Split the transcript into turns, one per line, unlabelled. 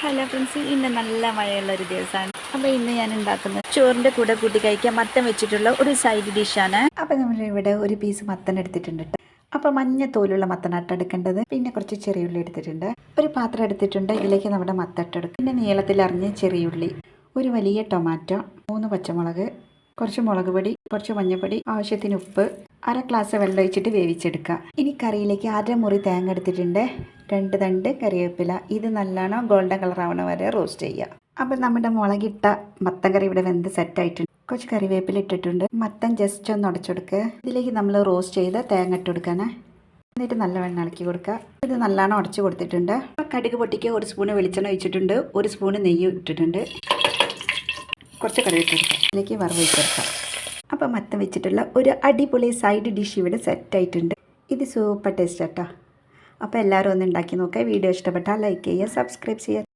Hello friends, ഇന്ന് നല്ല മഴയുള്ള ഒരു ദിവസമാണ്. അപ്പോൾ ഇന്ന് ഞാൻ ഉണ്ടാക്കുന്നത് ചോറിൻ്റെ കൂടെ കൂട്ടി കഴിക്കാൻ മത്തൻ വെച്ചിട്ടുള്ള ഒരു സൈഡ് ഡിഷാണ്. അപ്പോൾ നമ്മൾ ഇവിടെ ഒരു പീസ് മത്തൻ എടുത്തിട്ടുണ്ട്. അപ്പോൾ മഞ്ഞ തോലുള്ള മത്തനാട്ട് എടുക്കേണ്ടത്. പിന്നെ കുറച്ച് ചെറിയുള്ളി എടുത്തിട്ടുണ്ട്. ഒരു പാത്രം എടുത്തിട്ടുണ്ട്. ഇതിലേക്ക് നമ്മുടെ മത്തട്ടെടുക്കും. പിന്നെ നീളത്തിൽ അരിഞ്ഞ ചെറിയുള്ളി, ഒരു വലിയ ടൊമാറ്റോ, 3 പച്ചമുളക്, കുറച്ച് മുളക് പൊടി, കുറച്ച് മഞ്ഞൾപ്പൊടി, ആവശ്യത്തിന് ഉപ്പ്, 1/2 ഗ്ലാസ് വെള്ളം ഒഴിച്ചിട്ട് വേവിച്ചെടുക്കുക. ഇനി കറിയിലേക്ക് 1/2 മുറി തേങ്ങ എടുത്തിട്ടുണ്ട്. 2 തണ്ട് കറിവേപ്പില. ഇത് നല്ലോണം ഗോൾഡൻ കളർ ആവണ വരെ റോസ്റ്റ് ചെയ്യുക. അപ്പം നമ്മുടെ മുളകിട്ട മത്തൻ കറി ഇവിടെ വെന്ത് സെറ്റായിട്ടുണ്ട്. കുറച്ച് കറിവേപ്പില ഇട്ടിട്ടുണ്ട്. മത്തൻ ജസ്റ്റ് ഒന്ന് ഉടച്ചെടുക്കുക. ഇതിലേക്ക് നമ്മൾ റോസ്റ്റ് ചെയ്ത് തേങ്ങ ഇട്ട് കൊടുക്കാനേ. എന്നിട്ട് നല്ലവണ്ണം ഇളക്കി കൊടുക്കുക. ഇത് നല്ലോണം ഉടച്ച് കൊടുത്തിട്ടുണ്ട്. കടുക് പൊട്ടിക്ക് 1 സ്പൂൺ വെളിച്ചെണ്ണ ഒഴിച്ചിട്ടുണ്ട്. 1 സ്പൂൺ നെയ്യ് ഇട്ടിട്ടുണ്ട്. കുറച്ച് കറിവേപ്പില എടുക്കാം. ഇതിലേക്ക് വറവ് ചേർക്കാം. അപ്പോൾ മത്തൻ വെച്ചിട്ടുള്ള ഒരു അടിപൊളി സൈഡ് ഡിഷ് ഇവിടെ സെറ്റായിട്ടുണ്ട്. ഇത് സൂപ്പർ ടേസ്റ്റ് കേട്ടോ. അപ്പോൾ എല്ലാവരും ഒന്ന് ഉണ്ടാക്കി നോക്കുക. വീഡിയോ ഇഷ്ടപ്പെട്ടാൽ ലൈക്ക് ചെയ്യുക, സബ്സ്ക്രൈബ് ചെയ്യുക.